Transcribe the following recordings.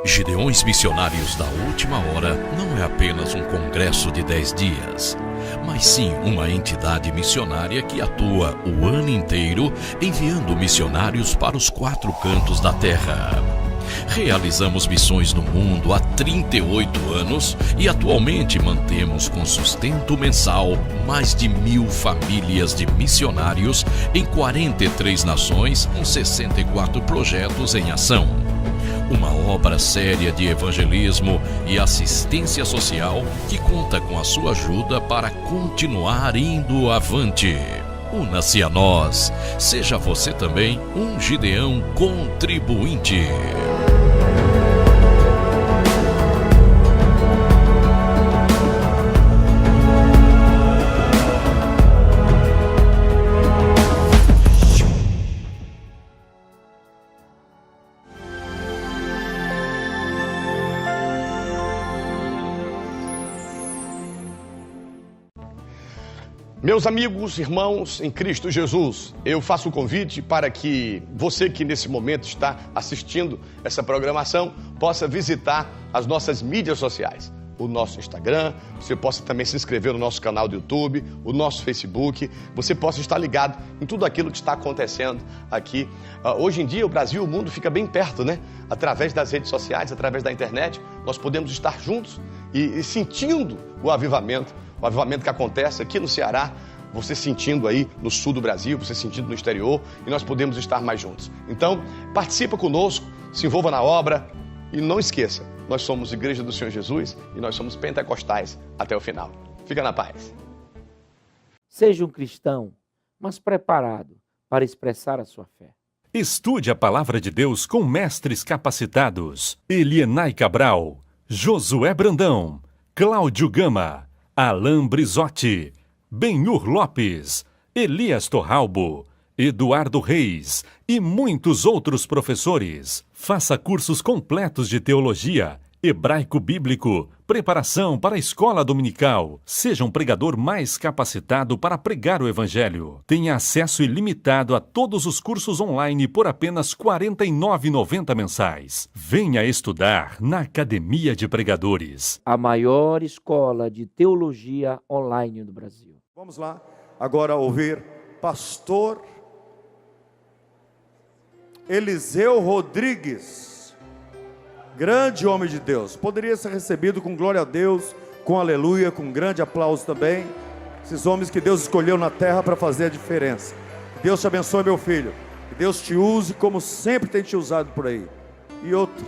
Gideões Missionários da Última Hora não é apenas um congresso de 10 dias, mas sim uma entidade missionária que atua o ano inteiro enviando missionários para os 4 cantos da terra. Realizamos missões no mundo há 38 anos e atualmente mantemos com sustento mensal mais de 1.000 famílias de missionários em 43 nações com 64 projetos em ação. Uma obra séria de evangelismo e assistência social que conta com a sua ajuda para continuar indo avante. Una-se a nós. Seja você também um Gideão contribuinte. Meus amigos, irmãos em Cristo Jesus, eu faço o convite para que você que nesse momento está assistindo essa programação possa visitar as nossas mídias sociais. O nosso Instagram, você possa também se inscrever no nosso canal do YouTube, o nosso Facebook, você possa estar ligado em tudo aquilo que está acontecendo aqui. Hoje em dia o Brasil e o mundo fica bem perto, né? Através das redes sociais, através da internet, nós podemos estar juntos e sentindo o avivamento que acontece aqui no Ceará, você sentindo aí no sul do Brasil, você sentindo no exterior, e nós podemos estar mais juntos. Então, participa conosco, se envolva na obra e não esqueça, nós somos Igreja do Senhor Jesus e nós somos pentecostais até o final. Fica na paz. Seja um cristão, mas preparado para expressar a sua fé. Estude a Palavra de Deus com mestres capacitados. Elienay Cabral, Josué Brandão, Cláudio Gama, Alain Brizotti, Benhur Lopes, Elias Torralbo, Eduardo Reis e muitos outros professores. Faça cursos completos de teologia, hebraico bíblico, preparação para a escola dominical. Seja um pregador mais capacitado para pregar o evangelho. Tenha acesso ilimitado a todos os cursos online por apenas R$ 49,90 mensais. Venha estudar na Academia de Pregadores, A maior escola de teologia online do Brasil. Vamos lá, agora ouvir pastor Eliseu Rodrigues, grande homem de Deus. Poderia ser recebido com glória a Deus, com aleluia, com grande aplauso também. Esses homens que Deus escolheu na terra para fazer a diferença. Que Deus te abençoe, meu filho. Que Deus te use como sempre tem te usado por aí. E outro,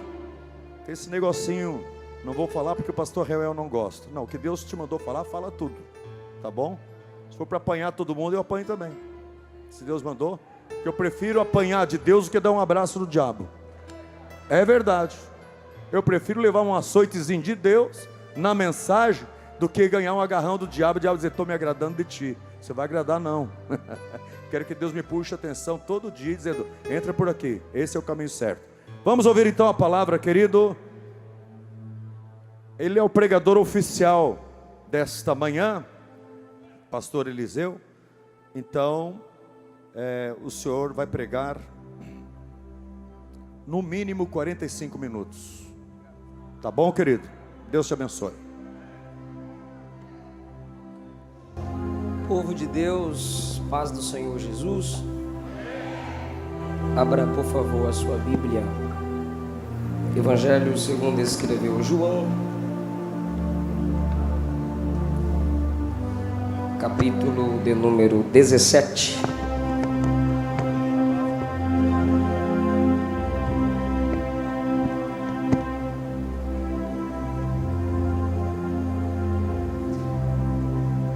esse negocinho, não vou falar porque o pastor Reuel não gosta. Não, o que Deus te mandou falar, fala tudo. Tá bom? Se for para apanhar todo mundo, eu apanho também. Se Deus mandou, que eu prefiro apanhar de Deus do que dar um abraço no diabo. É verdade. Eu prefiro levar um açoitezinho de Deus na mensagem do que ganhar um agarrão do diabo e o diabo dizer, estou me agradando de ti. Você vai agradar não. Quero que Deus me puxe a atenção todo dia dizendo, entra por aqui, esse é o caminho certo. Vamos ouvir então a palavra, querido. Ele é o pregador oficial desta manhã, pastor Eliseu. Então, o senhor vai pregar no mínimo 45 minutos. Tá bom, querido? Deus te abençoe. Povo de Deus, paz do Senhor Jesus. Abra, por favor, a sua Bíblia. Evangelho segundo escreveu João, capítulo de número 17.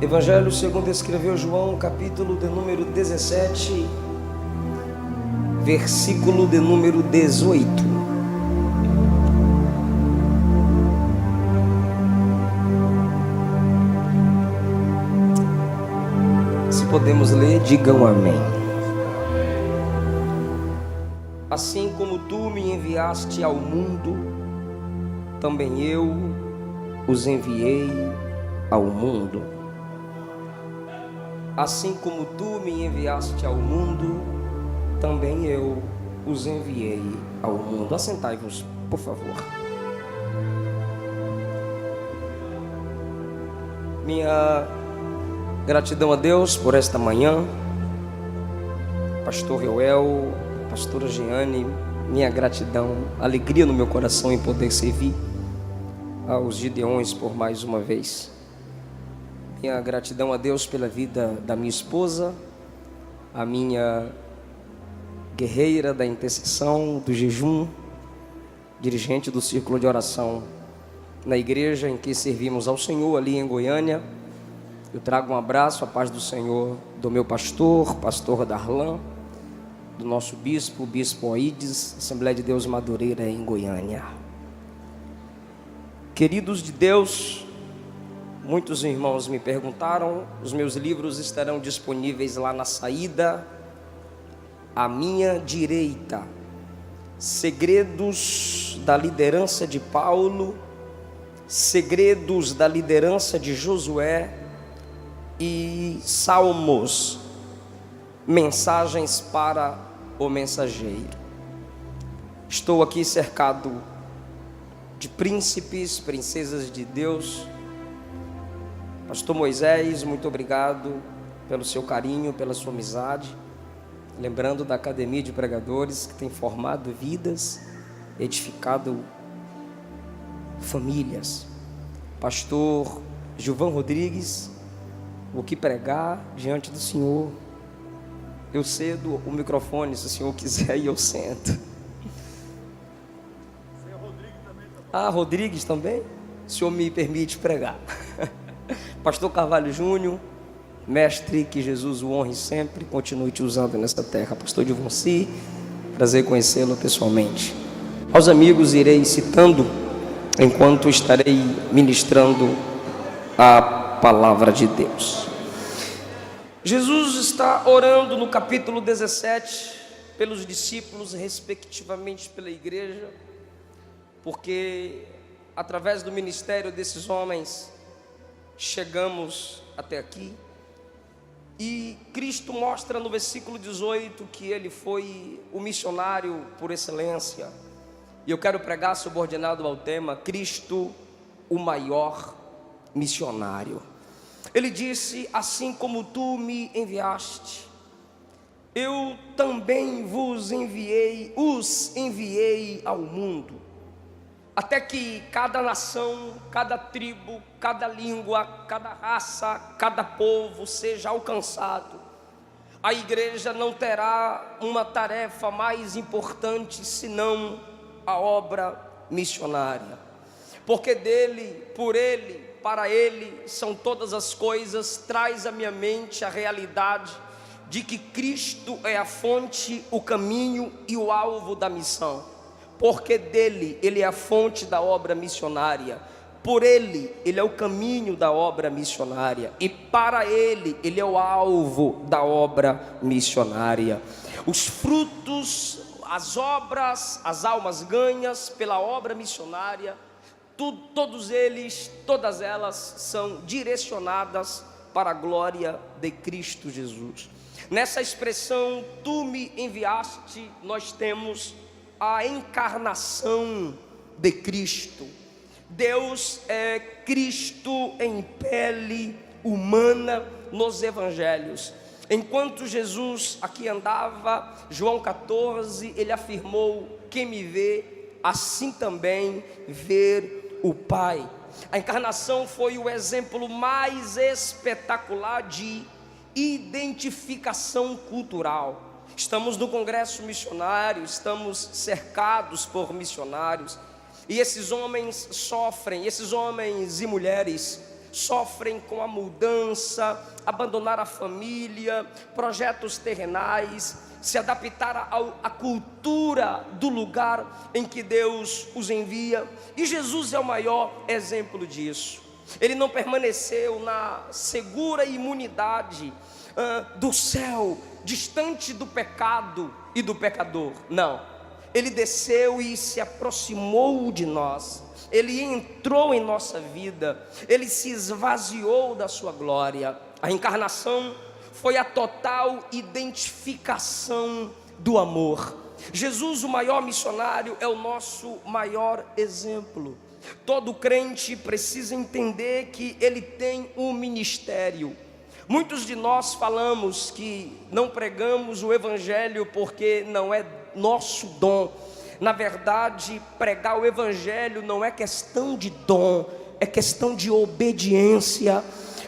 Evangelho segundo escreveu João, capítulo de número 17, versículo de número 18. Se podemos ler, digam amém. Assim como tu me enviaste ao mundo, também eu os enviei ao mundo. Assim como tu me enviaste ao mundo, também eu os enviei ao mundo. Assentai-vos, por favor. Minha gratidão a Deus por esta manhã. Pastor Reuel, pastora Jeane, minha gratidão, alegria no meu coração em poder servir aos Gideões por mais uma vez. Minha gratidão a Deus pela vida da minha esposa, a minha guerreira da intercessão, do jejum, dirigente do círculo de oração na igreja em que servimos ao Senhor ali em Goiânia. Eu trago um abraço, a paz do Senhor, do meu pastor Darlan, do nosso bispo, Bispo Aides, Assembleia de Deus Madureira em Goiânia. Queridos de Deus, muitos irmãos me perguntaram, os meus livros estarão disponíveis lá na saída à minha direita. Segredos da liderança de Paulo, segredos da liderança de Josué e Salmos, mensagens para o mensageiro. Estou aqui cercado de príncipes, princesas de Deus. Pastor Moisés, muito obrigado pelo seu carinho, pela sua amizade. Lembrando da Academia de Pregadores, que tem formado vidas, edificado famílias. Pastor Gilvan Rodrigues, o que pregar diante do Senhor. Eu cedo o microfone, se o Senhor quiser, e eu sento. Rodrigues também? O Senhor me permite pregar. Pastor Carvalho Júnior, mestre, que Jesus o honre sempre, continue te usando nesta terra. Pastor Divonci, prazer conhecê-lo pessoalmente. Aos amigos irei citando, enquanto estarei ministrando a palavra de Deus. Jesus está orando no capítulo 17 pelos discípulos, respectivamente pela igreja, porque através do ministério desses homens chegamos até aqui. E Cristo mostra no versículo 18 que ele foi o missionário por excelência. E eu quero pregar subordinado ao tema: Cristo, o maior missionário. Ele disse: assim como tu me enviaste, eu também os enviei ao mundo, até que cada nação, cada tribo, cada língua, cada raça, cada povo seja alcançado. A igreja não terá uma tarefa mais importante senão a obra missionária, porque dele, por ele, para ele são todas as coisas. Traz à minha mente a realidade de que Cristo é a fonte, o caminho e o alvo da missão. Porque dele, ele é a fonte da obra missionária. Por ele, ele é o caminho da obra missionária. E para ele, ele é o alvo da obra missionária. Os frutos, as obras, as almas ganhas pela obra missionária, todos eles, todas elas são direcionadas para a glória de Cristo Jesus. Nessa expressão, tu me enviaste, nós temos a encarnação de Cristo. Deus é Cristo em pele humana nos evangelhos. Enquanto Jesus aqui andava, João 14, ele afirmou: quem me vê, assim também vê o Pai. A encarnação foi o exemplo mais espetacular de identificação cultural. Estamos no congresso missionário, estamos cercados por missionários, e esses homens sofrem, esses homens e mulheres sofrem com a mudança, abandonar a família, projetos terrenais, se adaptar à cultura do lugar em que Deus os envia. E Jesus é o maior exemplo disso. Ele não permaneceu na segura imunidade do céu, distante do pecado e do pecador. Não, ele desceu e se aproximou de nós. Ele entrou em nossa vida, ele se esvaziou da sua glória. A encarnação foi a total identificação do amor. Jesus, o maior missionário, é o nosso maior exemplo. Todo crente precisa entender que ele tem um ministério. Muitos de nós falamos que não pregamos o evangelho porque não é nosso dom. Na verdade, pregar o evangelho não é questão de dom, é questão de obediência.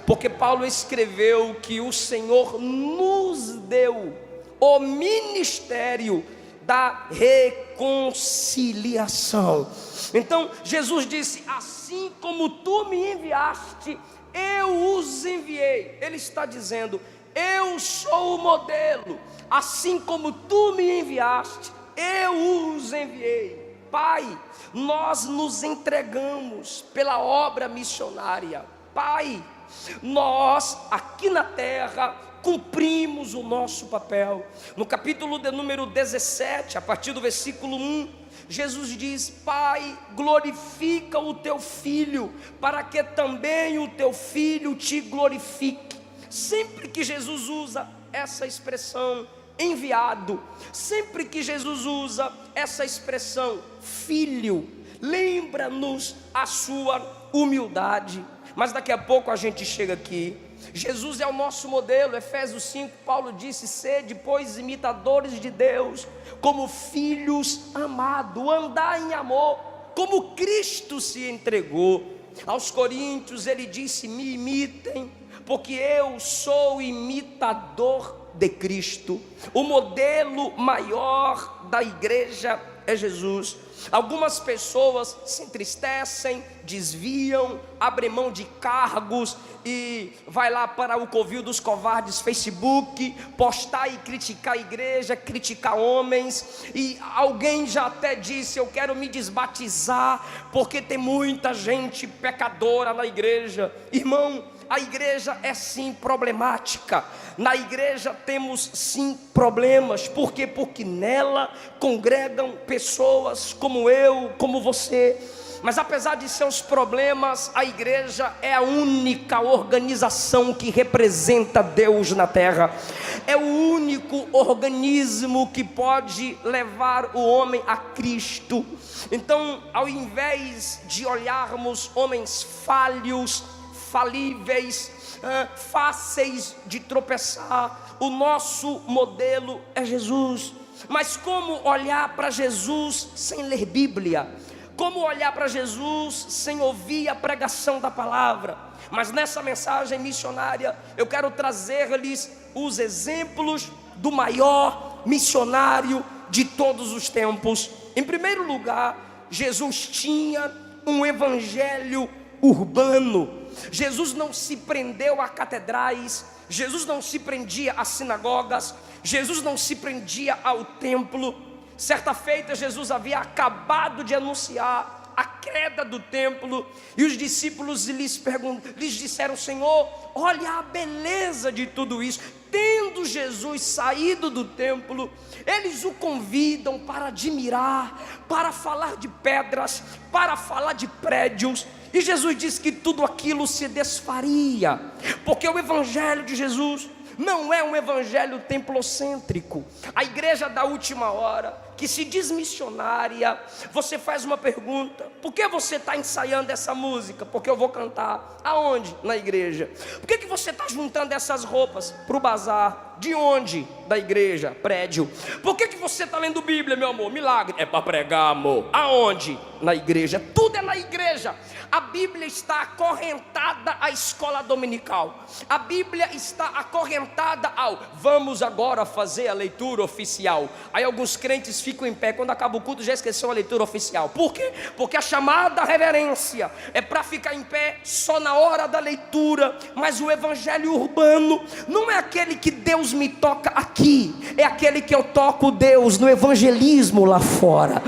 Porque Paulo escreveu que o Senhor nos deu o ministério da reconciliação. Então Jesus disse: assim como tu me enviaste, eu os enviei. Ele está dizendo: eu sou o modelo, assim como tu me enviaste, eu os enviei. Pai, nós nos entregamos pela obra missionária. Pai, nós aqui na terra cumprimos o nosso papel. No capítulo de número 17, a partir do versículo 1, Jesus diz: Pai, glorifica o teu filho, para que também o teu filho te glorifique. Sempre que Jesus usa essa expressão enviado, sempre que Jesus usa essa expressão filho, lembra-nos a sua humildade. Mas daqui a pouco a gente chega aqui. Jesus é o nosso modelo. Efésios 5, Paulo disse: sede, pois, imitadores de Deus, como filhos amados, andar em amor, como Cristo se entregou. Aos Coríntios ele disse: me imitem, porque eu sou imitador de Cristo. O modelo maior da igreja é Jesus. Algumas pessoas se entristecem, desviam, abrem mão de cargos e vai lá para o covil dos covardes Facebook, postar e criticar a igreja, criticar homens. E alguém já até disse: eu quero me desbatizar porque tem muita gente pecadora na igreja. Irmão, a igreja é sim problemática. Na igreja temos sim problemas. Por quê? Porque nela congregam pessoas como eu, como você. Mas apesar de seus problemas, a igreja é a única organização que representa Deus na terra. É o único organismo que pode levar o homem a Cristo. Então, ao invés de olharmos homens falhos, falíveis, fáceis de tropeçar, o nosso modelo é Jesus. Mas como olhar para Jesus sem ler Bíblia? Como olhar para Jesus sem ouvir a pregação da palavra? Mas nessa mensagem missionária eu quero trazer-lhes os exemplos do maior missionário de todos os tempos. Em primeiro lugar, Jesus tinha um evangelho urbano. Jesus não se prendeu a catedrais, Jesus não se prendia a sinagogas, Jesus não se prendia ao templo. Certa feita Jesus havia acabado de anunciar a queda do templo, e os discípulos lhes disseram: Senhor, olha a beleza de tudo isso. Tendo Jesus saído do templo, eles o convidam para admirar, para falar de pedras, para falar de prédios. E Jesus diz que tudo aquilo se desfaria, porque o evangelho de Jesus não é um evangelho templocêntrico. A igreja da última hora, que se diz missionária, você faz uma pergunta: por que você está ensaiando essa música? Porque eu vou cantar. Aonde? Na igreja. Por que você está juntando essas roupas para o bazar? De onde? Da igreja, prédio. Por que você está lendo Bíblia, meu amor? Milagre. É para pregar, amor. Aonde? Na igreja. Tudo é na igreja. A Bíblia está acorrentada à escola dominical. A Bíblia está acorrentada ao vamos agora fazer a leitura oficial. Aí alguns crentes ficam em pé, quando acaba o culto já esqueceu a leitura oficial. Por quê? Porque a chamada reverência é para ficar em pé só na hora da leitura. Mas o evangelho urbano não é aquele que Deus me toca aqui, é aquele que eu toco Deus no evangelismo lá fora.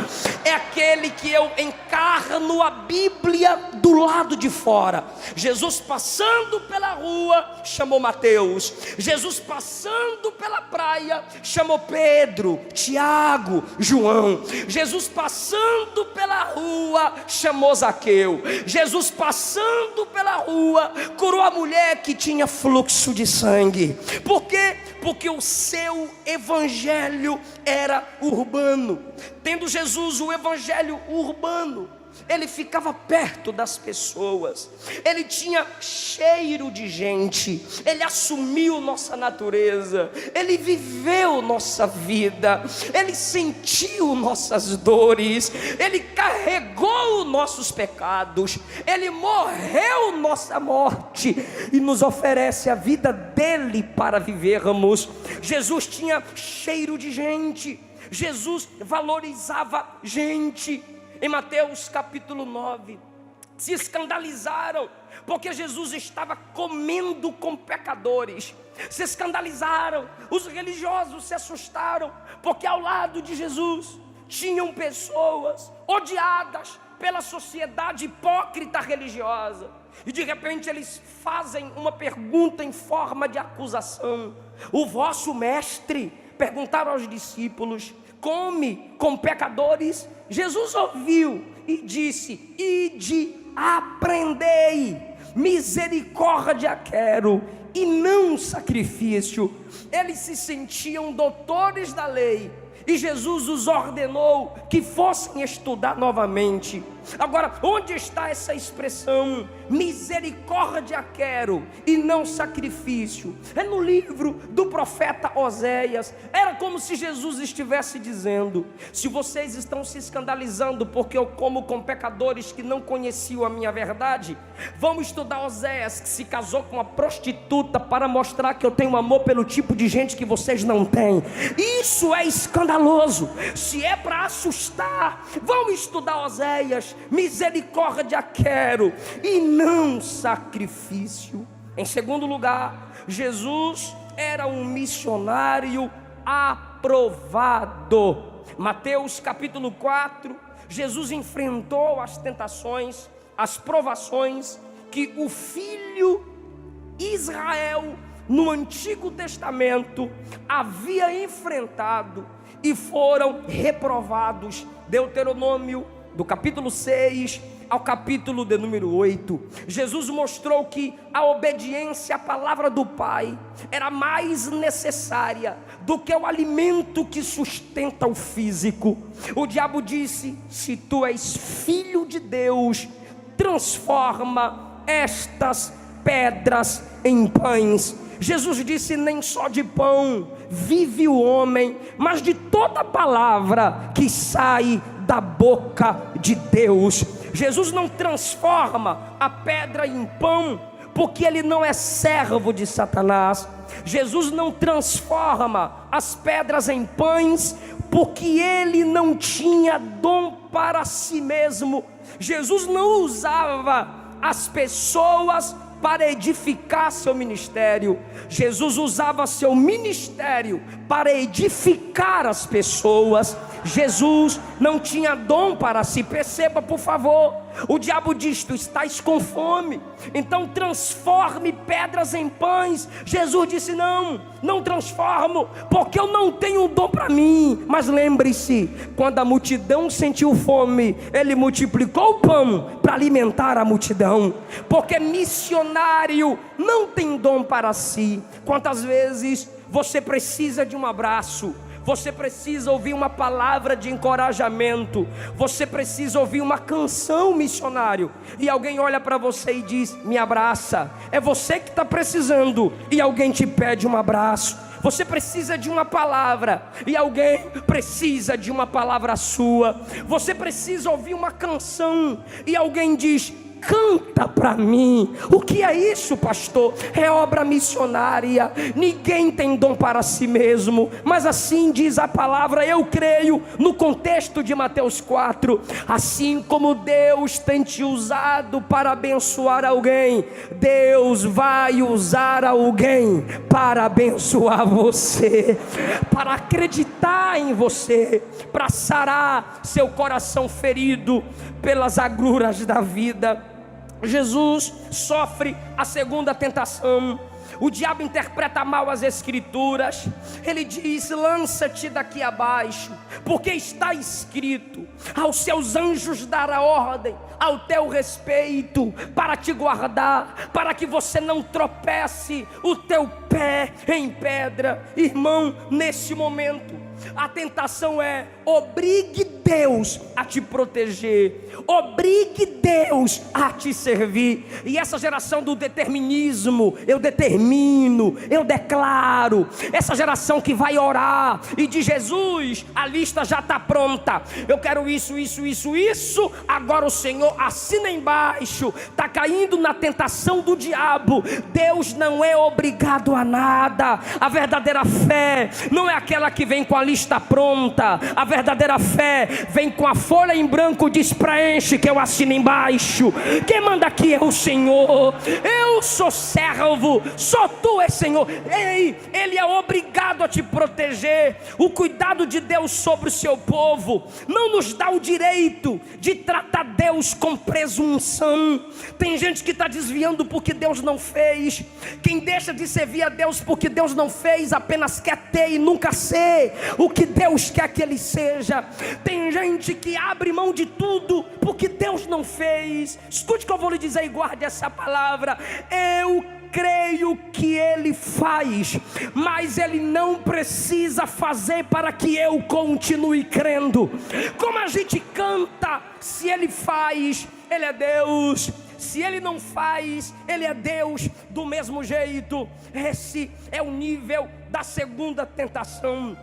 É aquele que eu encarno a Bíblia do lado de fora. Jesus passando pela rua chamou Mateus. Jesus passando pela praia chamou Pedro, Tiago, João. Jesus passando pela rua chamou Zaqueu. Jesus passando pela rua curou a mulher que tinha fluxo de sangue. Por quê? Porque o seu evangelho era urbano. Tendo Jesus o evangelho urbano, ele ficava perto das pessoas, ele tinha cheiro de gente, ele assumiu nossa natureza, ele viveu nossa vida, ele sentiu nossas dores, ele carregou nossos pecados, ele morreu nossa morte e nos oferece a vida dele para vivermos. Jesus tinha cheiro de gente, Jesus valorizava gente. Em Mateus capítulo 9, se escandalizaram porque Jesus estava comendo com pecadores. Se escandalizaram, os religiosos se assustaram, porque ao lado de Jesus tinham pessoas odiadas pela sociedade hipócrita religiosa. E de repente eles fazem uma pergunta em forma de acusação: o vosso mestre, perguntaram aos discípulos, come com pecadores? Jesus ouviu e disse: ide, aprendei, misericórdia quero e não sacrifício. Eles se sentiam doutores da lei e Jesus os ordenou que fossem estudar novamente. Agora, onde está essa expressão, misericórdia quero e não sacrifício? É no livro do profeta Oséias. Era como se Jesus estivesse dizendo: se vocês estão se escandalizando porque eu como com pecadores que não conheciam a minha verdade, vamos estudar Oséias, que se casou com uma prostituta, para mostrar que eu tenho amor pelo tipo de gente que vocês não têm. Isso é escandaloso. Se é para assustar, vamos estudar Oséias, misericórdia quero e não sacrifício. Em segundo lugar, Jesus era um missionário aprovado. Mateus capítulo 4, Jesus enfrentou as tentações, as provações que o filho Israel no Antigo Testamento havia enfrentado e foram reprovados. Deuteronômio do capítulo 6 ao capítulo de número 8, Jesus mostrou que a obediência à palavra do Pai era mais necessária do que o alimento que sustenta o físico. O diabo disse: se tu és filho de Deus, transforma estas pedras em pães. Jesus disse: nem só de pão vive o homem, mas de toda palavra que sai da boca de Deus. Jesus não transforma a pedra em pão porque ele não é servo de Satanás. Jesus não transforma as pedras em pães porque ele não tinha dom para si mesmo. Jesus não usava as pessoas para edificar seu ministério. Jesus usava seu ministério para edificar as pessoas. Jesus não tinha dom para si. Perceba, por favor, o diabo diz: tu estás com fome, então transforme pedras em pães. Jesus disse: não transformo, porque eu não tenho dom para mim. Mas lembre-se, quando a multidão sentiu fome, ele multiplicou o pão para alimentar a multidão. Porque missionário não tem dom para si. Quantas vezes você precisa de um abraço, você precisa ouvir uma palavra de encorajamento, você precisa ouvir uma canção, missionário, e alguém olha para você e diz: me abraça. É você que está precisando e alguém te pede um abraço. Você precisa de uma palavra e alguém precisa de uma palavra sua. Você precisa ouvir uma canção e alguém diz: canta para mim. O que é isso, pastor? É obra missionária. Ninguém tem dom para si mesmo, mas assim diz a palavra. Eu creio no contexto de Mateus 4. Assim como Deus tem te usado para abençoar alguém, Deus vai usar alguém para abençoar você, para acreditar em você, para sarar seu coração ferido pelas agruras da vida. Jesus sofre a segunda tentação. O diabo interpreta mal as escrituras. Ele diz: lança-te daqui abaixo, porque está escrito: aos seus anjos dará ordem ao teu respeito, para te guardar, para que você não tropece o teu pé em pedra. Irmão, nesse momento a tentação é: obrigue Deus a te proteger, obrigue Deus a te servir. E essa geração do determinismo, eu determino, eu declaro, essa geração que vai orar e de Jesus, a lista já está pronta, eu quero isso, agora o Senhor assina embaixo, está caindo na tentação do diabo. Deus não é obrigado a nada. A verdadeira fé não é aquela que vem com a lista pronta. A verdadeira fé vem com a folha em branco, diz preenche que eu assino embaixo. Quem manda aqui é o Senhor. Eu sou servo, só tu és Senhor. Ei, Ele é obrigado a te proteger. O cuidado de Deus sobre o seu povo não nos dá o direito de tratar Deus com presunção. Tem gente que está desviando porque Deus não fez. Quem deixa de servir a Deus porque Deus não fez, apenas quer ter e nunca ser o que Deus quer que ele seja. Tem gente que abre mão de tudo porque Deus não fez. Escute o que eu vou lhe dizer e guarde essa palavra. Eu creio que Ele faz, mas Ele não precisa fazer para que eu continue crendo. Como a gente canta, se Ele faz, Ele é Deus. Se Ele não faz, Ele é Deus do mesmo jeito. Esse é o nível da segunda tentação.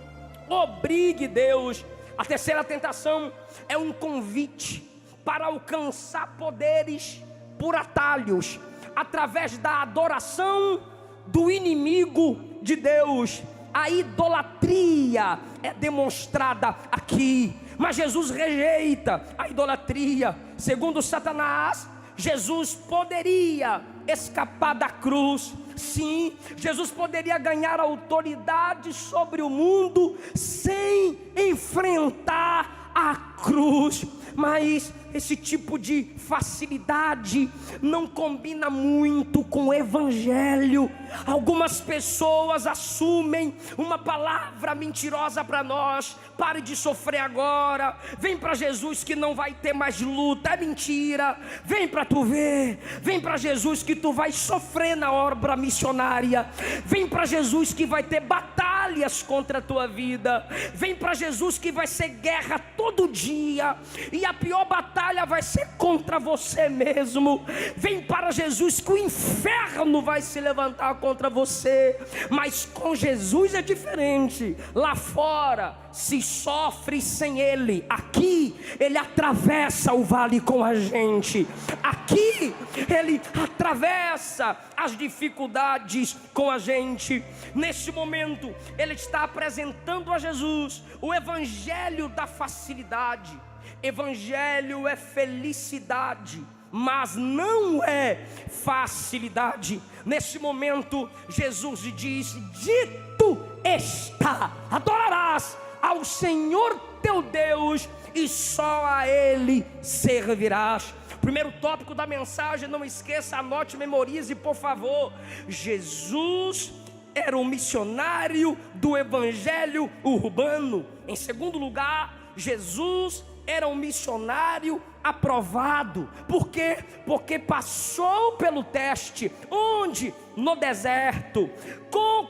Obrigue Deus. A terceira tentação é um convite para alcançar poderes por atalhos, através da adoração do inimigo de Deus. A idolatria é demonstrada aqui, mas Jesus rejeita a idolatria. Segundo Satanás, Jesus poderia escapar da cruz. Sim, Jesus poderia ganhar autoridade sobre o mundo sem enfrentar a cruz. Mas esse tipo de facilidade não combina muito com o evangelho. Algumas pessoas assumem uma palavra mentirosa para nós: pare de sofrer agora, vem para Jesus que não vai ter mais luta. É mentira. Vem para tu ver, vem para Jesus que tu vai sofrer na obra missionária. Vem para Jesus que vai ter batalhas contra a tua vida. Vem para Jesus que vai ser guerra todo dia, e a pior batalha vai ser contra você mesmo. Vem para Jesus que o inferno vai se levantar contra você. Mas com Jesus é diferente. Lá fora se sofre sem Ele. Aqui Ele atravessa o vale com a gente. Aqui Ele atravessa as dificuldades com a gente. Neste momento Ele está apresentando a Jesus o evangelho da facilidade. Evangelho é felicidade, mas não é facilidade. Nesse momento Jesus diz: dito está, adorarás ao Senhor teu Deus e só a Ele servirás. Primeiro tópico da mensagem, não esqueça, anote, memorize por favor. Jesus era um missionário do evangelho urbano. Em segundo lugar, Jesus era um missionário aprovado. Por quê? Porque passou pelo teste. Onde? No deserto.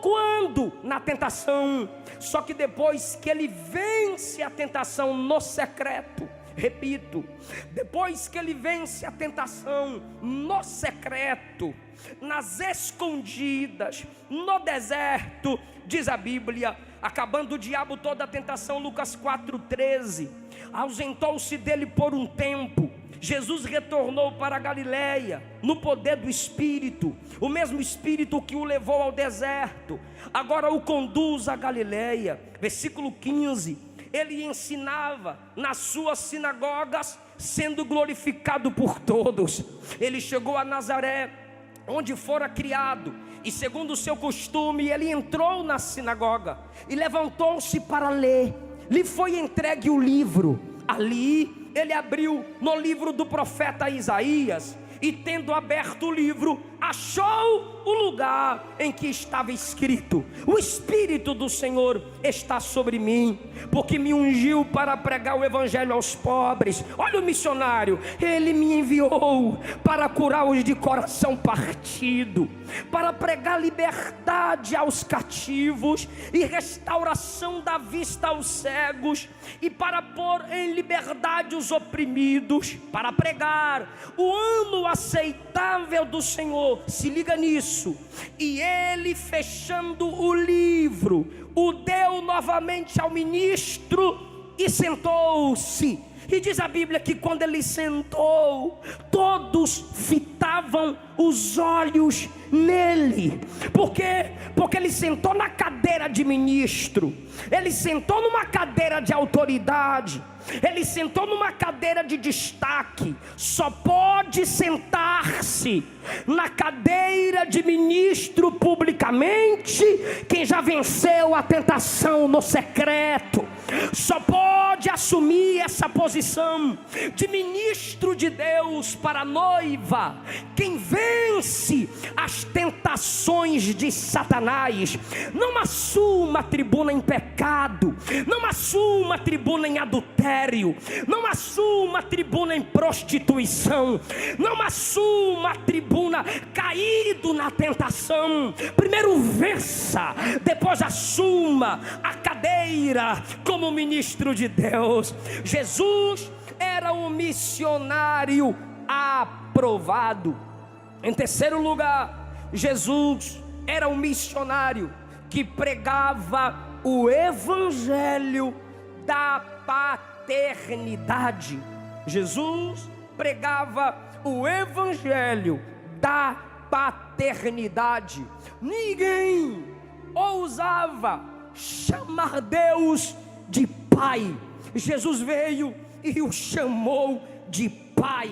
Quando? Na tentação. Só que depois que ele vence a tentação no secreto, repito, depois que ele vence a tentação no secreto, nas escondidas, no deserto, diz a Bíblia, acabando o diabo toda a tentação, Lucas 4,13, ausentou-se dele por um tempo. Jesus retornou para a Galileia no poder do Espírito, o mesmo Espírito que o levou ao deserto, agora o conduz à Galileia. Versículo 15, ele ensinava nas suas sinagogas, sendo glorificado por todos. Ele chegou a Nazaré, onde fora criado, e segundo o seu costume, ele entrou na sinagoga e levantou-se para ler. Lhe foi entregue o livro. Ali ele abriu no livro do profeta Isaías, e tendo aberto o livro, achou o lugar em que estava escrito: o Espírito do Senhor está sobre mim, porque me ungiu para pregar o evangelho aos pobres. Olha o missionário, ele me enviou para curar os de coração partido, para pregar liberdade aos cativos e restauração da vista aos cegos, e para pôr em liberdade os oprimidos, para pregar o ano aceitável do Senhor. Se liga nisso. E ele, fechando o livro, o deu novamente ao ministro e sentou-se. E diz a Bíblia que quando ele sentou, todos fitavam os olhos nele. Por quê? Porque ele sentou na cadeira de ministro, ele sentou numa cadeira de autoridade, ele sentou numa cadeira de destaque. Só pode sentar-se na cadeira de ministro publicamente quem já venceu a tentação no secreto. Só pode assumir essa posição de ministro de Deus para a noiva quem vence as tentações de Satanás. Não assuma a tribuna em pecado, não assuma a tribuna em adultério, não assuma a tribuna em prostituição, não assuma a tribuna caído na tentação. Primeiro vença, depois assuma a cadeira como ministro de Deus. Jesus era um missionário aprovado. Em terceiro lugar, Jesus era um missionário que pregava o evangelho da paternidade. Jesus pregava o evangelho da paternidade. Ninguém ousava chamar Deus de Pai. Jesus veio e o chamou de Pai,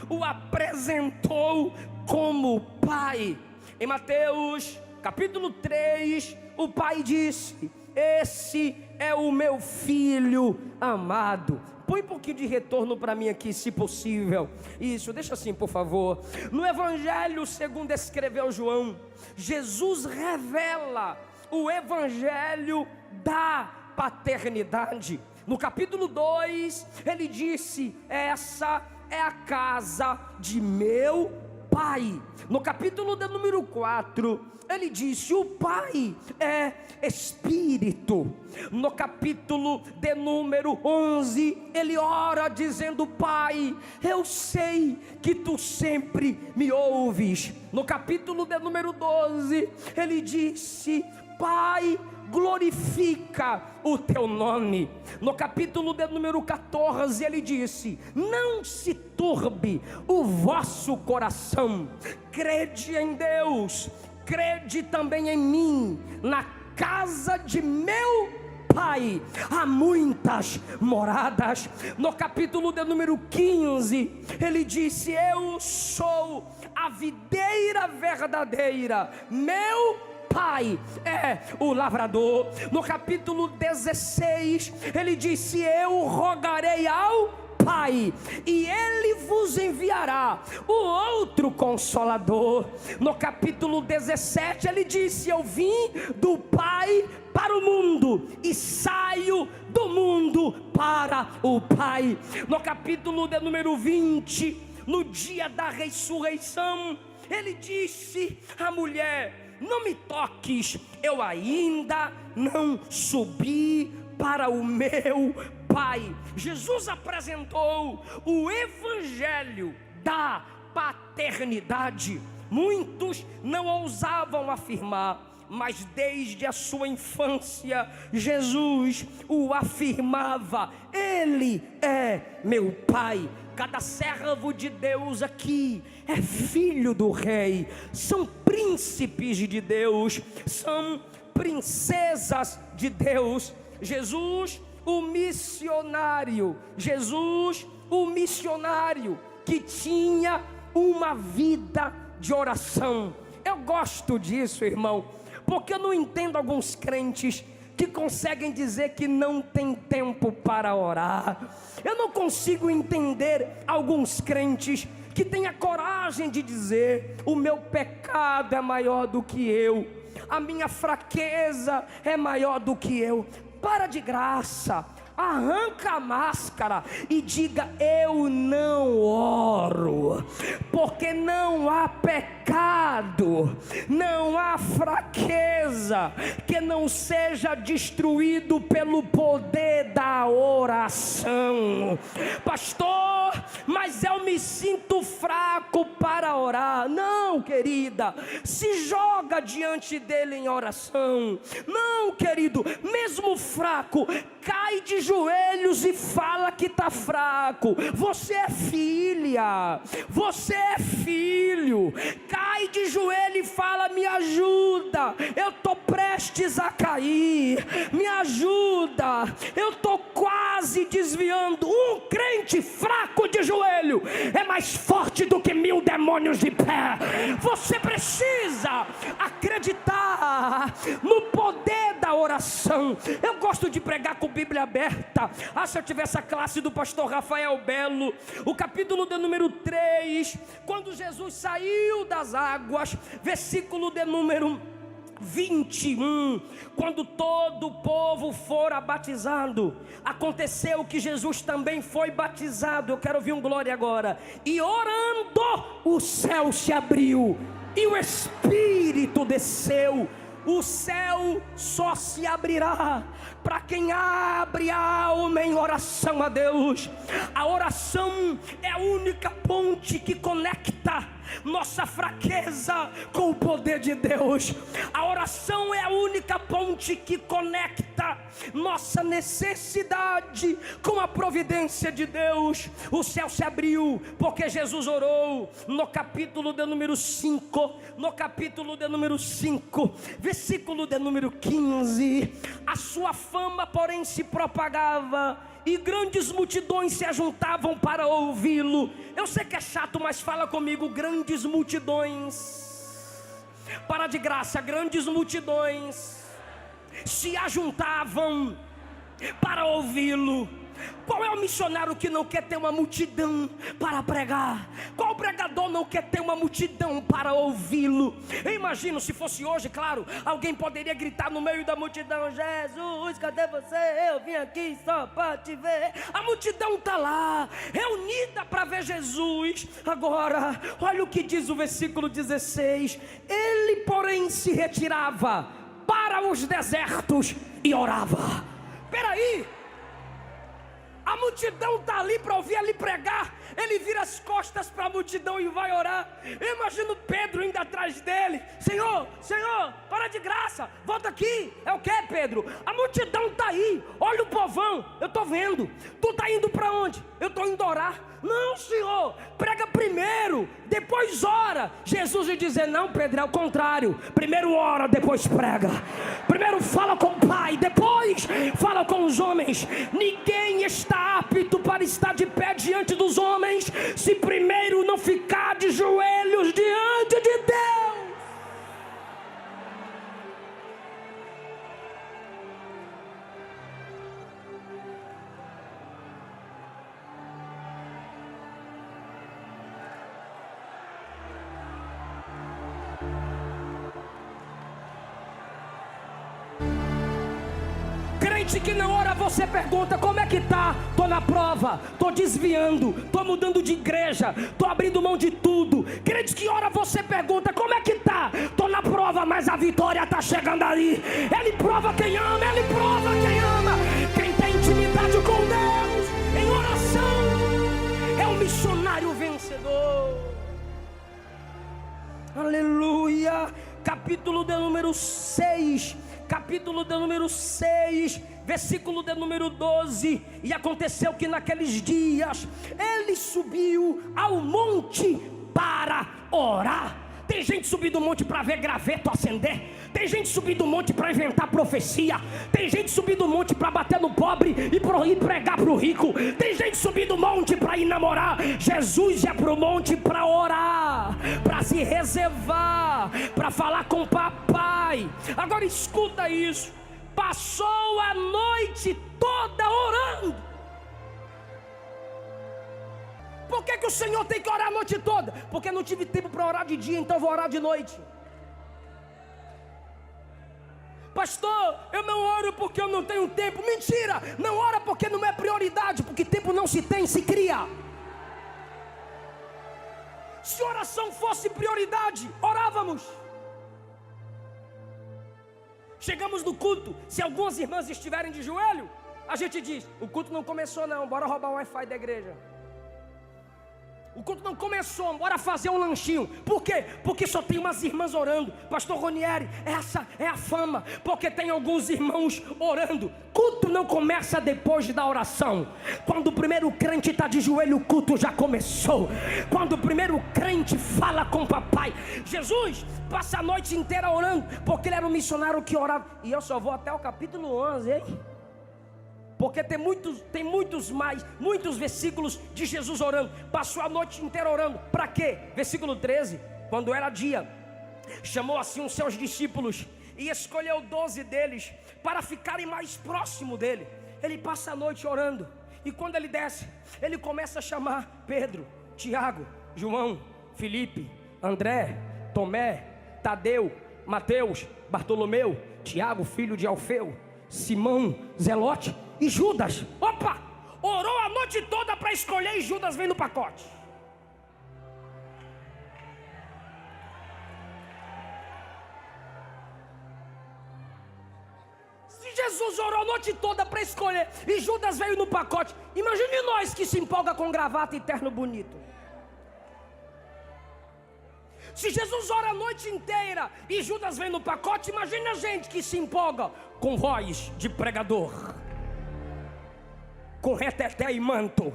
o apresentou como Pai. Em Mateus capítulo 3, o Pai disse: esse é o meu filho amado. Põe um pouquinho de retorno para mim aqui, se possível. Isso, deixa assim, por favor. No Evangelho segundo escreveu João, Jesus revela o Evangelho da paternidade. No capítulo 2, ele disse: essa é a casa de meu Pai. No capítulo de número 4, ele disse: o Pai é Espírito. No capítulo de número 11, ele ora dizendo: Pai, eu sei que tu sempre me ouves. No capítulo de número 12, ele disse: Pai, glorifica o teu nome. No capítulo de número 14, ele disse: não se turbe o vosso coração, crede em Deus, crede também em mim. Na casa de meu Pai há muitas moradas. No capítulo de número 15, ele disse: eu sou a videira verdadeira, meu Pai é o lavrador. No capítulo 16, ele disse: eu rogarei ao Pai, e Ele vos enviará o outro Consolador. No capítulo 17, ele disse: eu vim do Pai para o mundo e saio do mundo para o Pai. No capítulo de número 20, no dia da ressurreição, ele disse à mulher: não me toques, eu ainda não subi para o meu Pai. Jesus apresentou o evangelho da paternidade. Muitos não ousavam afirmar, mas desde a sua infância, Jesus o afirmava: Ele é meu Pai. Cada servo de Deus aqui é filho do Rei, são príncipes de Deus, são princesas de Deus. Jesus, o missionário, Jesus, o missionário que tinha uma vida de oração. Eu gosto disso, irmão, porque eu não entendo alguns crentes que conseguem dizer que não tem tempo para orar. Eu não consigo entender alguns crentes que tenha coragem de dizer: o meu pecado é maior do que eu, a minha fraqueza é maior do que eu. Para de graça, arranca a máscara e diga: eu não oro, porque não há pecado, não há fraqueza que não seja destruído pelo poder da oração. Pastor, mas eu me sinto fraco para orar. Não, querida, se joga diante dele em oração. Não, querido, mesmo fraco, cai de joelhos e fala que está fraco. Você é filha, você é filho. Cai de joelho e fala: me ajuda, eu estou prestes a cair, me ajuda, eu estou quase desviando. Um crente fraco de joelho é mais forte do que 1000 demônios de pé. Você precisa acreditar no poder da oração. Eu gosto de pregar com Bíblia aberta. Se eu tivesse a classe do pastor Rafael Belo, o capítulo de número 3, quando Jesus saiu das águas, versículo de número 21, quando todo o povo fora batizado, aconteceu que Jesus também foi batizado. Eu quero ouvir um glória agora. E orando, o céu se abriu e o Espírito desceu. O céu só se abrirá para quem abre a alma em oração a Deus. A oração é a única ponte que conecta nossa fraqueza com o poder de Deus. A oração é a única ponte que conecta nossa necessidade com a providência de Deus. O céu se abriu porque Jesus orou. No capítulo de número 5, versículo de número 15, a sua fama porém se propagava e grandes multidões se ajuntavam para ouvi-lo. Eu sei que é chato, mas fala comigo: grandes multidões. Para de graça, grandes multidões se ajuntavam para ouvi-lo. Qual é o missionário que não quer ter uma multidão para pregar? Qual pregador não quer ter uma multidão para ouvi-lo? Eu imagino, se fosse hoje, claro, alguém poderia gritar no meio da multidão: Jesus, cadê você? Eu vim aqui só para te ver. A multidão está lá, reunida para ver Jesus. Agora, olha o que diz o versículo 16: ele porém se retirava para os desertos e orava. Peraí, a multidão está ali para ouvir ele pregar. Ele vira as costas para a multidão e vai orar. Eu imagino Pedro indo atrás dele: Senhor, para de graça, volta aqui. É o que, Pedro? A multidão está aí, olha o povão, eu estou vendo. Tu está indo para onde? Eu estou indo orar. Não, Senhor, prega primeiro, depois ora. Jesus ia dizer: não, Pedro, é o contrário. Primeiro ora, depois prega. Primeiro fala com o Pai, depois fala com os homens. Ninguém está apto para estar de pé diante dos homens se primeiro não ficar de joelhos diante de Deus. Crente que não ora, você pergunta: como é que tá? Tô na prova, tô desviando, tô mudando de igreja, tô abrindo mão de tudo. Crente que ora, você pergunta: como é que tá? Tô na prova, mas a vitória tá chegando ali. Ele prova quem ama, ele prova quem ama. Quem tem intimidade com Deus em oração é um missionário vencedor. Aleluia. Capítulo de número 6, versículo de número 12. E aconteceu que naqueles dias ele subiu ao monte para orar. Tem gente subindo do monte para ver graveto acender. Tem gente subindo do monte para inventar profecia. Tem gente subindo do monte para bater no pobre e pregar para o rico. Tem gente subindo do monte para ir namorar. Jesus ia para o monte para orar, para se reservar, para falar com o papai. Agora escuta isso: passou a noite toda orando. por que o Senhor tem que orar a noite toda? Porque não tive tempo para orar de dia, então vou orar de noite. Pastor, eu não oro porque eu não tenho tempo. Mentira, não ora porque não é prioridade, porque tempo não se tem, se cria. Se oração fosse prioridade, orávamos. Chegamos no culto, se algumas irmãs estiverem de joelho, a gente diz, o culto não começou não, bora roubar o Wi-Fi da igreja. O culto não começou, bora fazer um lanchinho. Por quê? Porque só tem umas irmãs orando. Pastor Ronieri, essa é a fama, porque tem alguns irmãos orando. Culto não começa depois da oração. Quando o primeiro crente está de joelho, o culto já começou. Quando o primeiro crente fala com o papai. Jesus passa a noite inteira orando, porque ele era um missionário que orava. E eu só vou até o capítulo 11, hein? Porque tem muitos versículos de Jesus orando. Passou a noite inteira orando. Para quê? Versículo 13. Quando era dia, chamou assim os seus discípulos e escolheu 12 deles para ficarem mais próximo dele. Ele passa a noite orando. E quando ele desce, ele começa a chamar Pedro, Tiago, João, Filipe, André, Tomé, Tadeu, Mateus, Bartolomeu, Tiago, filho de Alfeu, Simão, Zelote e Judas. Opa! Orou a noite toda para escolher e Judas vem no pacote. Se Jesus orou a noite toda para escolher e Judas veio no pacote, imagine nós que se empolga com gravata e terno bonito. Se Jesus ora a noite inteira e Judas vem no pacote, imagine a gente que se empolga com voz de pregador, com reteté e manto.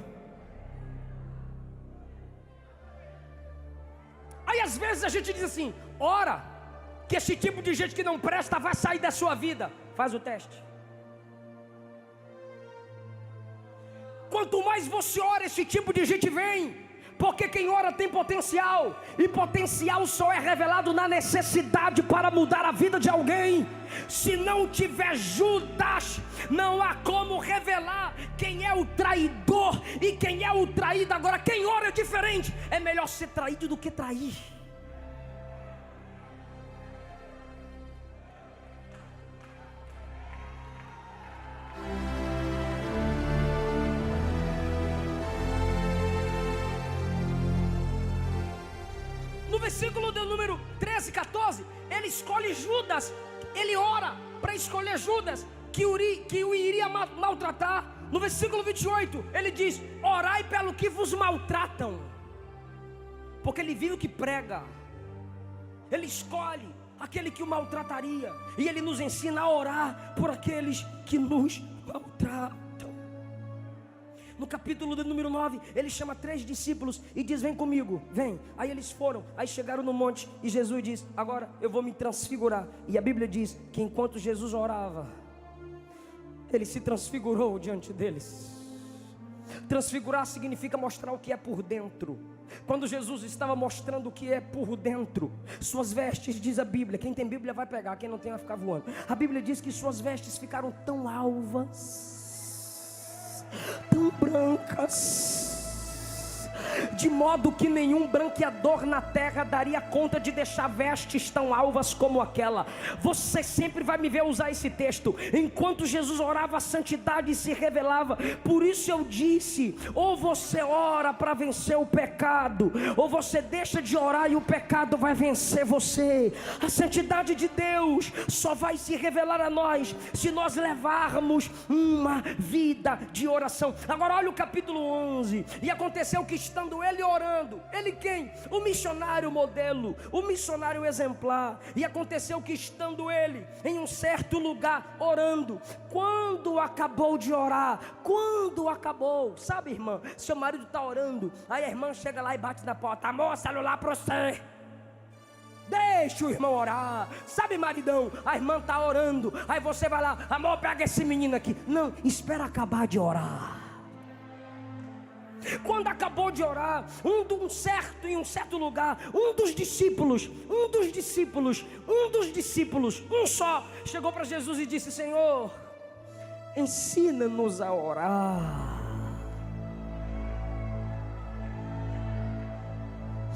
Aí às vezes a gente diz assim, ora, que esse tipo de gente que não presta vai sair da sua vida. Faz o teste. Quanto mais você ora, esse tipo de gente vem. Porque quem ora tem potencial, e potencial só é revelado na necessidade para mudar a vida de alguém. Se não tiver Judas, não há como revelar quem é o traidor e quem é o traído. Agora quem ora é diferente. É melhor ser traído do que trair. No versículo do número 13, 14, ele escolhe Judas. Ele ora para escolher Judas, que o iria maltratar. No versículo 28, ele diz, orai pelo que vos maltratam. Porque ele viu que prega. Ele escolhe aquele que o maltrataria. E ele nos ensina a orar por aqueles que nos maltratam. No capítulo do número 9, ele chama 3 discípulos e diz, vem comigo, vem. Aí eles foram, aí chegaram no monte e Jesus diz, agora eu vou me transfigurar. E a Bíblia diz que enquanto Jesus orava, ele se transfigurou diante deles. Transfigurar significa mostrar o que é por dentro. Quando Jesus estava mostrando o que é por dentro, suas vestes, diz a Bíblia, quem tem Bíblia vai pegar, quem não tem vai ficar voando. A Bíblia diz que suas vestes ficaram tão alvas, tão brancas, de modo que nenhum branqueador na terra daria conta de deixar vestes tão alvas como aquela. Você sempre vai me ver usar esse texto. Enquanto Jesus orava, a santidade se revelava. Por isso eu disse, ou você ora para vencer o pecado, ou você deixa de orar e o pecado vai vencer você. A santidade de Deus só vai se revelar a nós se nós levarmos uma vida de oração. Agora olha o capítulo 11. E aconteceu que estando ele orando, ele quem? O missionário modelo, o missionário exemplar. E aconteceu que estando ele em um certo lugar orando, quando acabou de orar, sabe, irmã, seu marido está orando, aí a irmã chega lá e bate na porta, amor, celular para você. Deixa o irmão orar. Sabe, maridão, a irmã está orando, aí você vai lá, amor, pega esse menino aqui. Não, espera acabar de orar. Quando acabou de orar, em um certo lugar, um dos discípulos, um só, chegou para Jesus e disse, Senhor, ensina-nos a orar.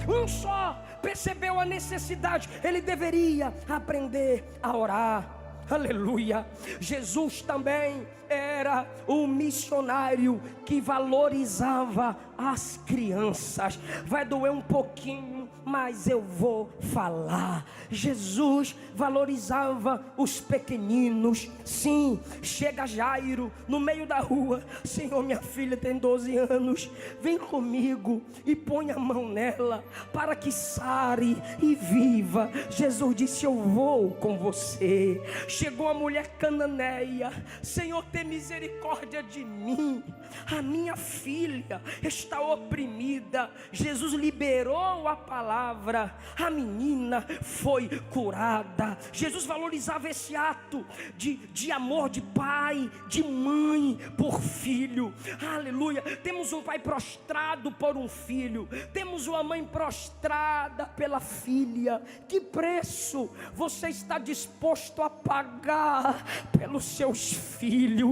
Um só percebeu a necessidade. Ele deveria aprender a orar. Aleluia. Jesus também era um missionário que valorizava as crianças. Vai doer um pouquinho, mas eu vou falar. Jesus valorizava os pequeninos. Sim, chega Jairo no meio da rua: Senhor, minha filha tem 12 anos, vem comigo e põe a mão nela para que sare e viva. Jesus disse: eu vou com você. Chegou a mulher cananeia: Senhor, tem misericórdia de mim, a minha filha está oprimida. Jesus liberou a palavra, a menina foi curada. Jesus valorizava esse ato de amor de pai, de mãe por filho. Aleluia. Temos um pai prostrado por um filho, temos uma mãe prostrada pela filha. Que preço você está disposto a pagar pelos seus filhos?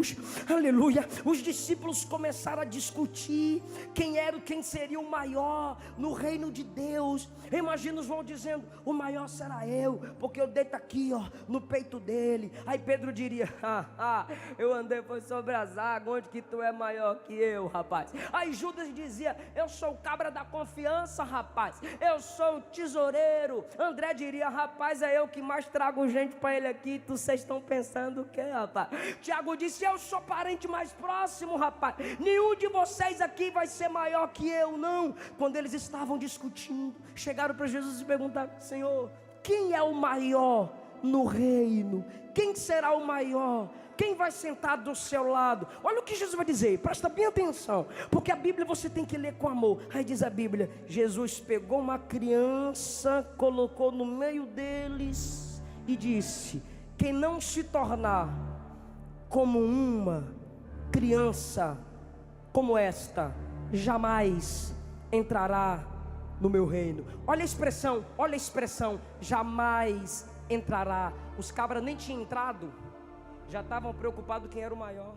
Aleluia. Os discípulos começaram a discutir quem seria o maior no reino de Deus. Imagina os vão dizendo: o maior será eu, porque eu deito aqui, ó, no peito dele. Aí Pedro diria: eu andei por sobre as águas, onde que tu é maior que eu, rapaz? Aí Judas dizia: eu sou o cabra da confiança, rapaz, eu sou o tesoureiro. André diria: rapaz, é eu que mais trago gente para ele aqui, vocês estão pensando o que, rapaz? Tiago disse: eu sou parente mais próximo, rapaz, nenhum de vocês aqui vai ser maior que eu, não. Quando eles estavam discutindo, chegaram para Jesus e perguntaram: Senhor, quem é o maior no reino? Quem será o maior? Quem vai sentar do seu lado? Olha o que Jesus vai dizer, presta bem atenção, porque a Bíblia você tem que ler com amor. Aí diz a Bíblia: Jesus pegou uma criança, colocou no meio deles e disse: quem não se tornar como uma criança como esta, jamais entrará no meu reino. Olha a expressão, jamais entrará. Os cabras nem tinham entrado, já estavam preocupados quem era o maior.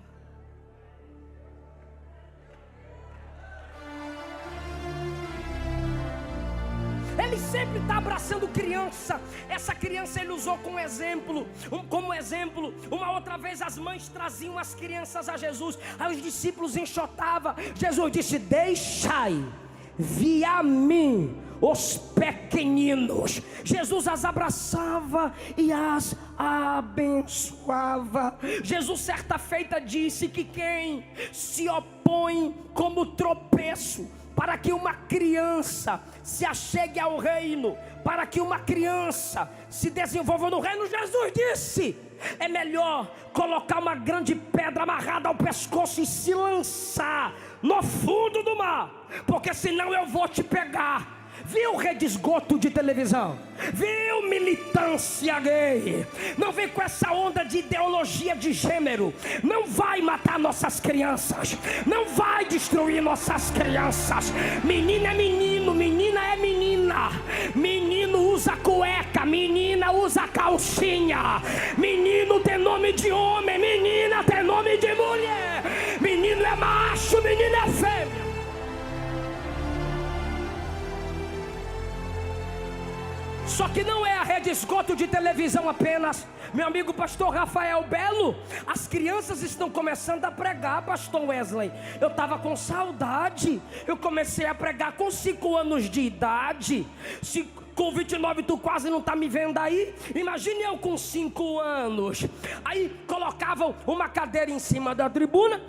Ele sempre está abraçando criança. Essa criança ele usou como exemplo. Uma outra vez as mães traziam as crianças a Jesus. Aí os discípulos enxotavam. Jesus disse: deixai vir a mim os pequeninos. Jesus as abraçava e as abençoava. Jesus certa feita disse que quem se opõe como tropeço para que uma criança se achegue ao reino, para que uma criança se desenvolva no reino, Jesus disse: é melhor colocar uma grande pedra amarrada ao pescoço e se lançar no fundo do mar, porque senão eu vou te pegar. Viu rede esgoto de televisão? Viu militância gay? Não vem com essa onda de ideologia de gênero. Não vai matar nossas crianças, não vai destruir nossas crianças. Menino é menino, menina é menina. Menino usa cueca, menina usa calcinha. Menino tem nome de homem, menina tem nome de mulher. Menino é macho, menina é fêmea. Só que não é a rede esgoto de televisão apenas. Meu amigo pastor Rafael Belo, as crianças estão começando a pregar, pastor Wesley. Eu estava com saudade. Eu comecei a pregar com 5 anos de idade. Com 29 tu quase não está me vendo aí. Imagine eu com 5 anos. Aí colocavam uma cadeira em cima da tribuna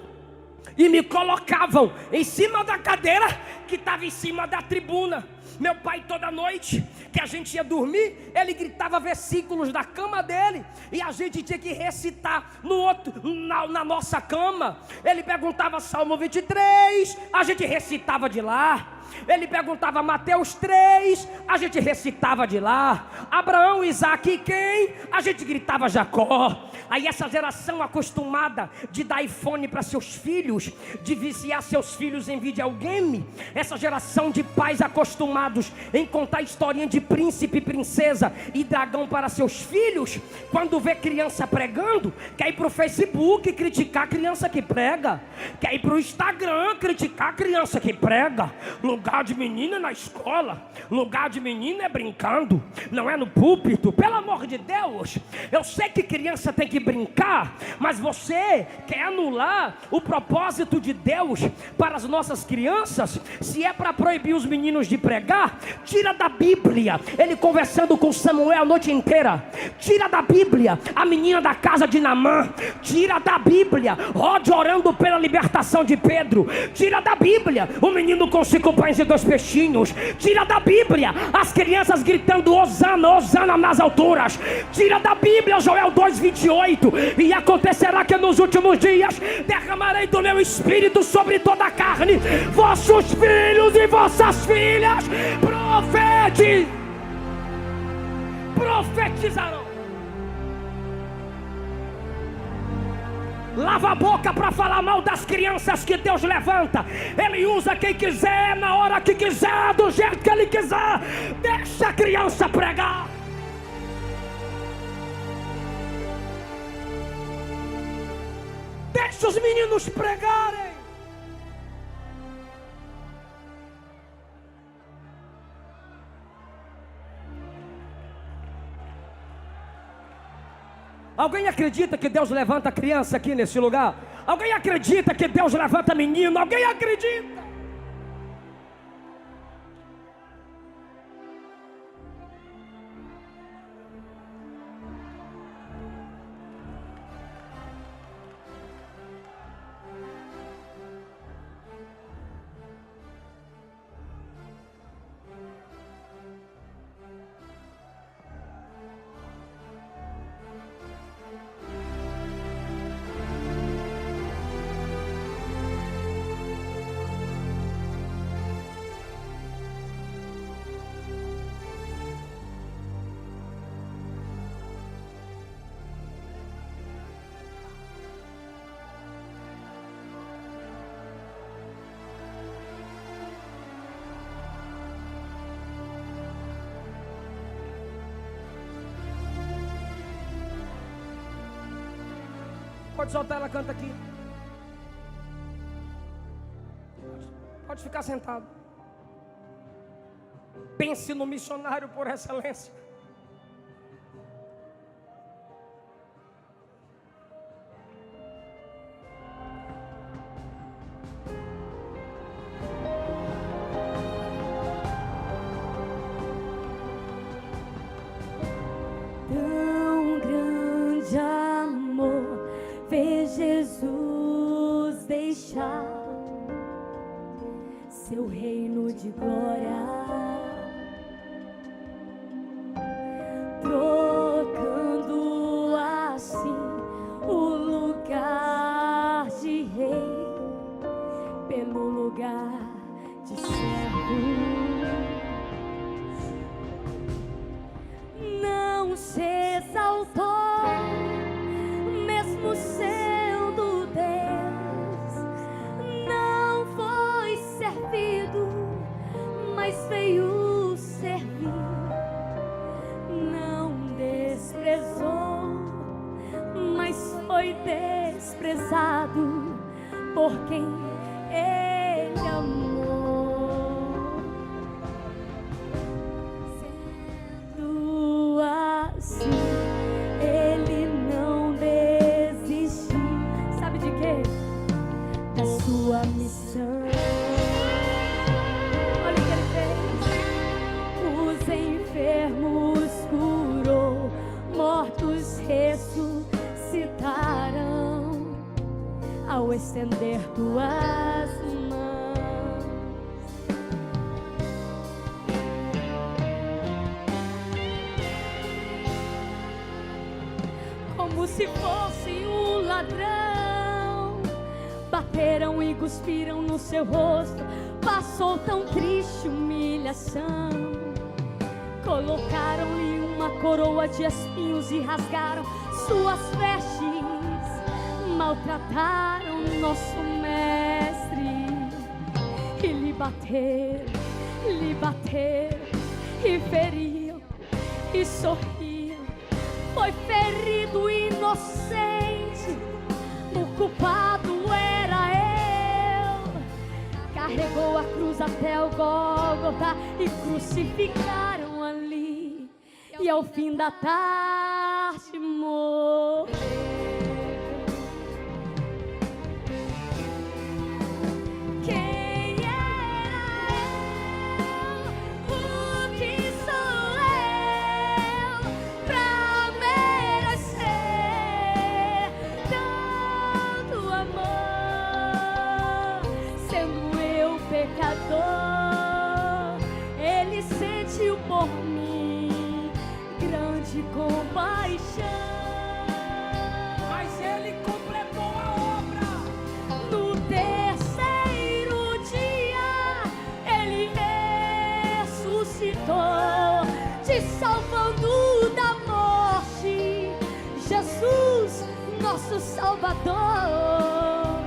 e me colocavam em cima da cadeira que estava em cima da tribuna. Meu pai toda noite que a gente ia dormir, ele gritava versículos da cama dele e a gente tinha que recitar na nossa cama. Ele perguntava Salmo 23, a gente recitava de lá. Ele perguntava Mateus 3, a gente recitava de lá. Abraão, Isaac e quem? A gente gritava Jacó. Aí essa geração acostumada de dar iPhone para seus filhos, de viciar seus filhos em videogame, essa geração de pais acostumados em contar historinha de príncipe, princesa e dragão para seus filhos, quando vê criança pregando, quer ir para o Facebook criticar a criança que prega, quer ir para o Instagram criticar a criança que prega. Lugar Lugar de menino é na escola, lugar de menino é brincando, não é no púlpito. Pelo amor de Deus, eu sei que criança tem que brincar, mas você quer anular o propósito de Deus para as nossas crianças? Se é para proibir os meninos de pregar, tira da Bíblia ele conversando com Samuel a noite inteira, tira da Bíblia a menina da casa de Naamã, tira da Bíblia Rod orando pela libertação de Pedro, tira da Bíblia o menino com 5 pães e 2 peixinhos, tira da Bíblia as crianças gritando Hosana, Hosana nas alturas, tira da Bíblia Joel 2:28, e acontecerá que nos últimos dias derramarei do meu espírito sobre toda a carne, vossos filhos e vossas filhas profetizarão. Lava a boca para falar mal das crianças que Deus levanta. Ele usa quem quiser, na hora que quiser, do jeito que Ele quiser. Deixa a criança pregar. Deixa os meninos pregarem. Alguém acredita que Deus levanta criança aqui nesse lugar? Alguém acredita que Deus levanta menino? Alguém acredita? Pode soltar, ela canta aqui. Pode ficar sentado. Pense no missionário por excelência. Tão grande amor fez Jesus deixar seu reino de glória, trocando assim o lugar de rei pelo lugar de servo. Não se exaltou, mesmo sendo Deus, não foi servido, mas veio servir. Não desprezou, mas foi desprezado por quem Ele amou. Sendo assim, Ele não desistiu. Sabe de quê? Da sua missão. Olha o que Ele fez. Os enfermos curou, mortos ressuscitarão ao estender tuas mãos. Como se fosse um ladrão, bateram e cuspiram no seu rosto, passou tão triste humilhação. Colocaram-lhe uma coroa de espinhos e rasgaram suas vestes, maltrataram nosso mestre e lhe bateram e feriam e sorriam. Foi ferido inocente, o culpado era eu. carregou a cruz até o Gólgota e crucificaram ali. E ao fim da tarde morreu. Quem era eu? O que sou eu pra merecer tanto amor? Sendo eu pecador, Ele sentiu por mim grande compaixão. Mas Ele completou a obra. No terceiro dia, Ele ressuscitou, te salvando da morte. Jesus, nosso Salvador,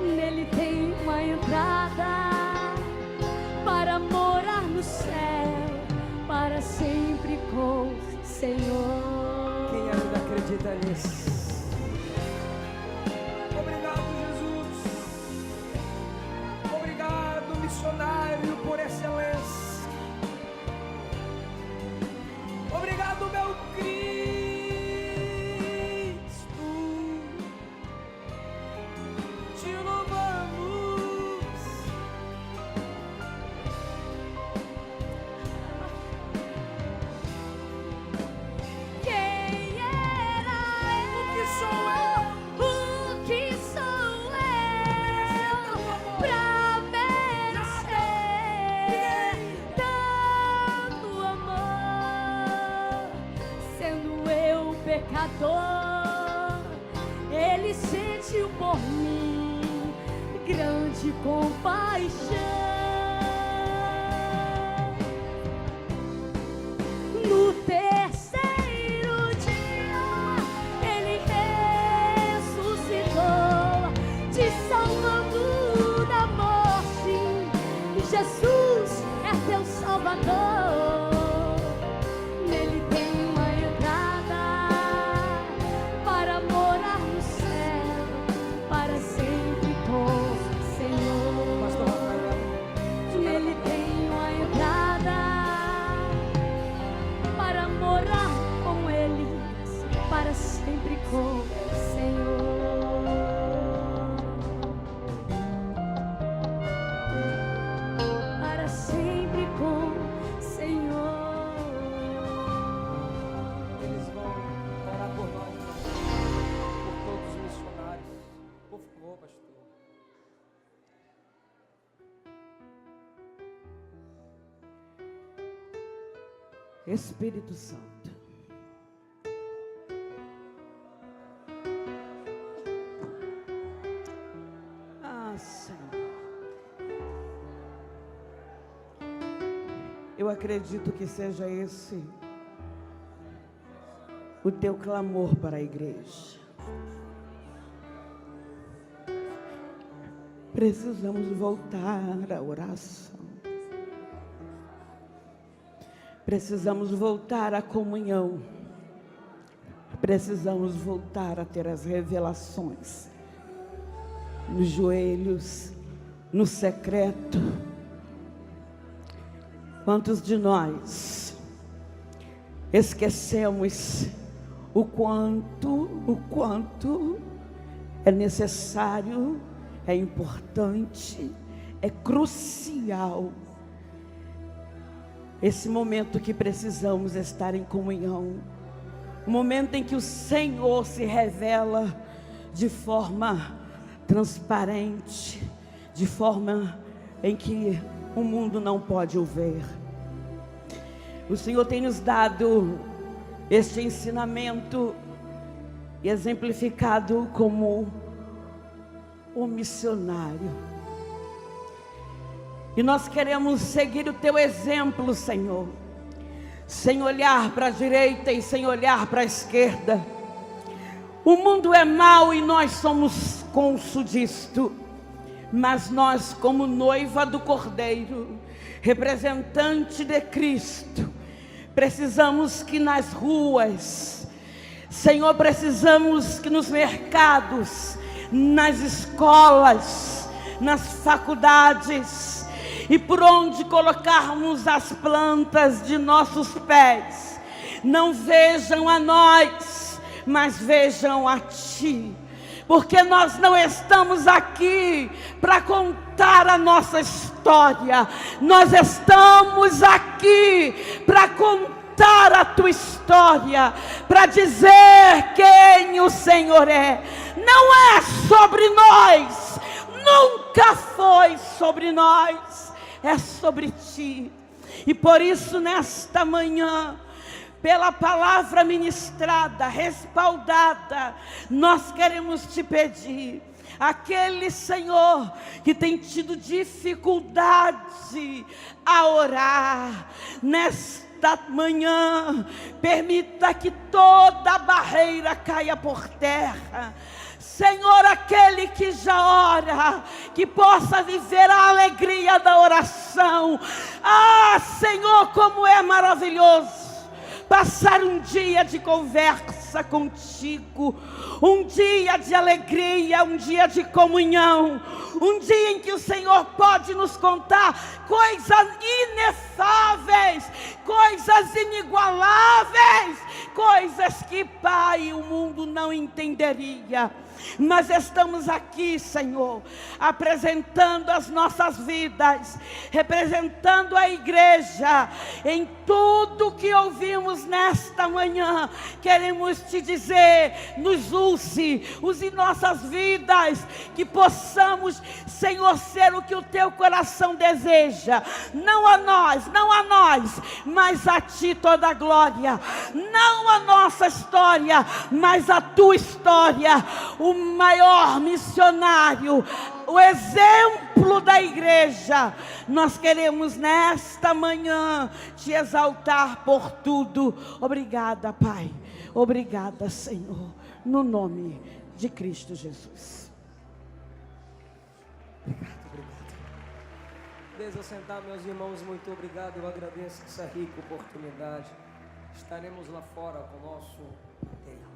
nele tem uma entrada para morar no céu, para sempre com o Senhor. Quem ainda acredita nisso? Obrigado, Jesus. Obrigado, missionário por excelência. Obrigado, meu Cristo. Te louvamos. Quem era eu? O que sou eu? O que sou eu pra merecer tanto amor? Sendo eu pecador, Ele sentiu por mim grande compaixão. No terceiro dia, Ele ressuscitou, te salvando da morte. Jesus é teu Salvador, nele tem uma entrada para morar no céu, para sempre com o Senhor. Pastor Rafael. Nele tem uma entrada para morar com Ele, para sempre com o Senhor. Para sempre com o Senhor. Eles vão orar por nós, por todos os missionários. Por favor, pastor. Espírito Santo, Senhor, eu acredito que seja esse o teu clamor para a igreja. Precisamos voltar à oração. Precisamos voltar à comunhão. Precisamos voltar a ter as revelações nos joelhos, no secreto. Quantos de nós esquecemos o quanto é necessário, é importante, é crucial esse momento que precisamos estar em comunhão, o momento em que o Senhor se revela de forma transparente, de forma em que o mundo não pode o ver. O Senhor tem nos dado este ensinamento exemplificado como o missionário. E nós queremos seguir o teu exemplo, Senhor, sem olhar para a direita e sem olhar para a esquerda. O mundo é mau e nós somos cônsul disto, mas nós, como noiva do Cordeiro, representante de Cristo, precisamos que nas ruas, Senhor, precisamos que nos mercados, nas escolas, nas faculdades e por onde colocarmos as plantas de nossos pés, não vejam a nós, mas vejam a Ti. Porque nós não estamos aqui para contar a nossa história, nós estamos aqui para contar a Tua história, para dizer quem o Senhor é. Não é sobre nós, nunca foi sobre nós, é sobre Ti. E por isso nesta manhã, pela palavra ministrada, respaldada, nós queremos Te pedir, aquele Senhor que tem tido dificuldade a orar, nesta manhã, permita que toda barreira caia por terra. Senhor, aquele que já ora, que possa viver a alegria da oração. Ah, Senhor, como é maravilhoso passar um dia de conversa contigo, um dia de alegria, um dia de comunhão, um dia em que o Senhor pode nos contar coisas inefáveis, coisas inigualáveis, coisas que, Pai, o mundo não entenderia. Mas estamos aqui, Senhor, apresentando as nossas vidas, representando a igreja, em tudo que ouvimos nesta manhã. Queremos Te dizer, nos use nossas vidas, que possamos, Senhor, ser o que o Teu coração deseja. Não a nós, mas a Ti toda a glória. Não a nossa história, mas a Tua história. O maior missionário, o exemplo da igreja. Nós queremos nesta manhã Te exaltar por tudo. Obrigada, Pai. Obrigada, Senhor, no nome de Cristo Jesus. Obrigado. Desde eu sentar, meus irmãos, muito obrigado. Eu agradeço essa rica oportunidade. Estaremos lá fora com o nosso material.